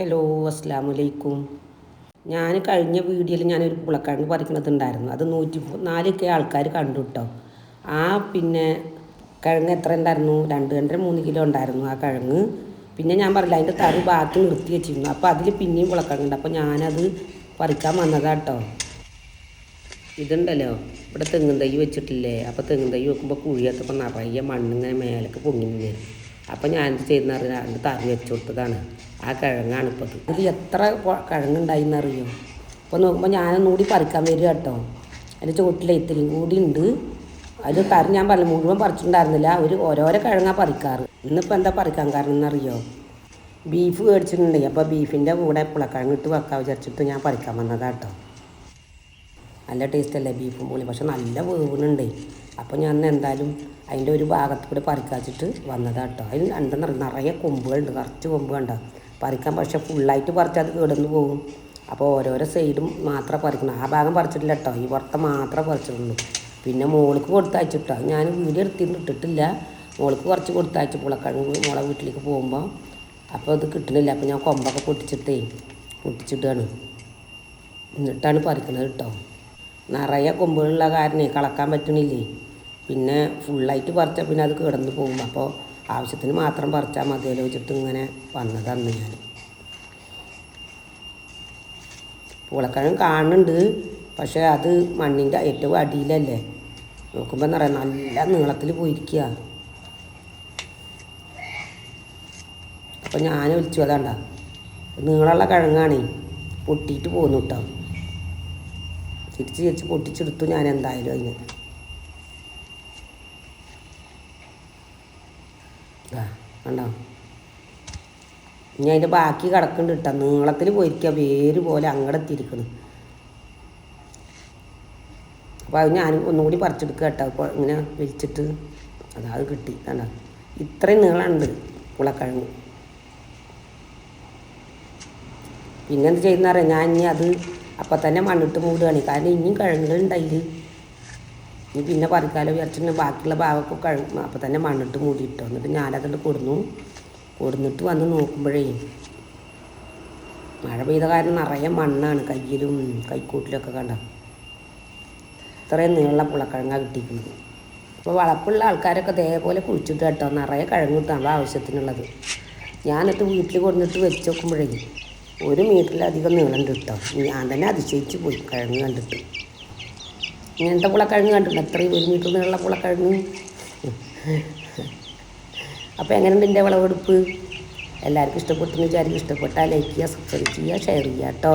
Hello, അസ്സലാമു അലൈക്കും. ഞാൻ കഴിഞ്ഞ വീഡിയോയിൽ ഞാനൊരു പുളക്കിഴങ്ങ് പറിക്കണതുണ്ടായിരുന്നു. അത് 104 ആൾക്കാർ കണ്ടു കേട്ടോ. പിന്നെ കിഴങ്ങ് എത്ര ഉണ്ടായിരുന്നു? 2-3 കിലോ ഉണ്ടായിരുന്നു ആ കിഴങ്ങ്. പിന്നെ ഞാൻ പറഞ്ഞില്ല, അതിൻ്റെ തറി ബാക്കി നിർത്തി വെച്ചിരുന്നു. അപ്പോൾ അതിൽ പിന്നെയും പുളക്കിഴങ്ങുണ്ട്. അപ്പോൾ ഞാനത് പറിക്കാൻ വന്നതാട്ടോ. ഇതുണ്ടല്ലോ, ഇവിടെ തെങ്ങും തൈ വെച്ചിട്ടില്ലേ? അപ്പോൾ തെങ്ങും തൈ വെക്കുമ്പോൾ കുഴിയത്തപ്പോൾ നിറയെ മണ്ണിങ്ങനെ മേലേക്ക് പൊങ്ങി വരും. അപ്പോൾ ഞാൻ എന്ത് ചെയ്യുന്ന അറിയാം, അതിൻ്റെ തറി വെച്ച് കൊടുത്തതാണ്. ആ കിഴങ്ങാണ് ഇപ്പോൾ ഇത് എത്ര കിഴങ്ങുണ്ടായിന്നറിയോ? അപ്പോൾ നോക്കുമ്പോൾ ഞാനൊന്നുകൂടി പറിക്കാൻ വരിക കേട്ടോ. അതിൻ്റെ ചുവട്ടിൽ ഇത്തിരിയും കൂടി ഉണ്ട്. അതിൽ തറി ഞാൻ പറഞ്ഞു മുഴുവൻ പറിച്ചിട്ടുണ്ടായിരുന്നില്ല. ഓരോരോ കിഴങ്ങാണ് പറിക്കാറ്. ഇന്നിപ്പോൾ എന്താ പറിക്കാൻ കാരണം എന്നറിയോ? ബീഫ് മേടിച്ചിട്ടുണ്ടെങ്കിൽ അപ്പോൾ ബീഫിൻ്റെ കൂടെ പുളക്കിഴങ്ങ് ഇട്ട് വെക്കാൻ വിചാരിച്ചിട്ട് ഞാൻ പറിക്കാൻ വന്നതാട്ടോ. നല്ല ടേസ്റ്റല്ലേ ബീഫും പുളി, പക്ഷെ നല്ല വേവുന്നുണ്ട്. അപ്പോൾ ഞാൻ എന്തായാലും അതിൻ്റെ ഒരു ഭാഗത്ത് കൂടെ പറിക്കാച്ചിട്ട് വന്നതാട്ടോ. അതിന് നിറയെ കൊമ്പുകളുണ്ട്, കുറച്ച് കൊമ്പ് കണ്ടോ പറിക്കാൻ. പക്ഷെ ഫുള്ളായിട്ട് പറിച്ചാൽ അത് കിടന്നു പോകും. അപ്പോൾ ഓരോരോ സൈഡും മാത്രമേ പറിക്കണം. ആ ഭാഗം പറിച്ചിട്ടില്ല കേട്ടോ, ഈ പുറത്ത് മാത്രമേ പറിച്ചിട്ടുള്ളൂ. പിന്നെ മോൾക്ക് കൊടുത്തയച്ചിട്ടോ, ഞാൻ വീഡിയോ ഇട്ടിട്ടില്ല. മോൾക്ക് കുറച്ച് കൊടുത്തയച്ചു പുളക്കിഴങ്ങ് മോളെ വീട്ടിലേക്ക് പോകുമ്പോൾ. അപ്പോൾ അത് കിട്ടണില്ല. അപ്പോൾ ഞാൻ കൊമ്പൊക്കെ പൊട്ടിച്ചിട്ടാണ് എന്നിട്ടാണ് പറിക്കണത് കേട്ടോ. നിറയെ കൊമ്പുകളുള്ള കാരണേ കളക്കാൻ പറ്റണില്ലേ. പിന്നെ ഫുള്ളായിട്ട് പറിച്ചാൽ പിന്നെ അത് കിടന്നു പോകും. അപ്പോൾ ആവശ്യത്തിന് മാത്രം പറിച്ചാൽ മതിയല്ലോ വെച്ചിട്ട് ഇങ്ങനെ വന്നതാണ് ഞാൻ. പുളക്കിഴങ്ങ് കാണുന്നുണ്ട്, പക്ഷേ അത് മണ്ണിൻ്റെ ഏറ്റവും അടിയിലല്ലേ. നോക്കുമ്പോൾ എന്താ പറയുക, നല്ല നീളത്തിൽ പോയിരിക്കുക. അപ്പോൾ ഞാൻ വിളിച്ചു, അതാണ്ട നീളമുള്ള കിഴങ്ങാണേ, പൊട്ടിയിട്ട് പോന്നു കേട്ടോ. തിരിച്ച് പൊട്ടിച്ചെടുത്തു ഞാൻ എന്തായാലും അതിന്. കണ്ടോ, ഇനി അതിൻ്റെ ബാക്കി കിടക്കുന്നുണ്ട് കേട്ടോ. നീളത്തിൽ പോയിരിക്കുക, വേര് പോലെ അങ്ങടെത്തിയിരിക്കണം. അപ്പോൾ അത് ഞാൻ ഒന്നുകൂടി പറിച്ചെടുക്കുക കേട്ടോ. ഇപ്പോൾ ഇങ്ങനെ വലിച്ചിട്ട് അത് കിട്ടി. കണ്ടോ, ഇത്രയും നീളമുണ്ട് പുളക്കിഴങ്ങ്. പിന്നെ എന്ത് ചെയ്യുന്നറിയാം, ഞാൻ ഇനി അത് അപ്പം തന്നെ മണ്ണിട്ട് മൂടുകയാണ്. കാരണം ഇനിയും കിഴങ്ങുകളുണ്ടായില്ല. ഇനി പിന്നെ പറിക്കാലോ വിചാരിച്ചിട്ട് ബാക്കിയുള്ള ഭാഗമൊക്കെ കിഴങ്ങ് അപ്പം തന്നെ മണ്ണിട്ട് മൂടിയിട്ടോ. എന്നിട്ട് ഞാനതുകൊണ്ട് കൊടുന്നിട്ട് വന്ന് നോക്കുമ്പോഴേ മഴ പെയ്ത കാരണം നിറയെ മണ്ണാണ് കയ്യിലും കൈക്കൂട്ടിലൊക്കെ. കണ്ട ഇത്രയും നീളമുള്ള പുളക്കിഴങ്ങാണ് കിട്ടിയിരിക്കുന്നത്. അപ്പോൾ വളപ്പുള്ള ആൾക്കാരൊക്കെ അതേപോലെ കുഴിച്ചിട്ട് കേട്ടോ, നിറയെ കിഴങ്ങ് കിട്ടും നമ്മുടെ ആവശ്യത്തിനുള്ളത്. ഞാനിട്ട് വീട്ടിൽ കൊടുത്തിട്ട് വെച്ച് നോക്കുമ്പോഴേ 1 മീറ്ററിലധികം നീളം കിട്ടോ. ഞാൻ തന്നെ അതിശയിച്ച് പോയി കിഴങ്ങ് കണ്ടിട്ട്. ഇങ്ങനത്തെ പുളക്കിഴങ്ങ് കണ്ടിട്ടുണ്ട് അത്രയും 1 മീറ്റർ നീളമുള്ള പുളക്കിഴങ്ങ്. അപ്പോൾ എങ്ങനെയുണ്ട് എൻ്റെ വിളവെടുപ്പ്? എല്ലാവർക്കും ഇഷ്ടപ്പെട്ടെന്ന് വിചാരിക്കും. ഇഷ്ടപ്പെട്ടാൽ ലൈക്ക് ചെയ്യുക, സബ്സ്ക്രൈബ് ചെയ്യുക, ഷെയർ ചെയ്യുക കേട്ടോ.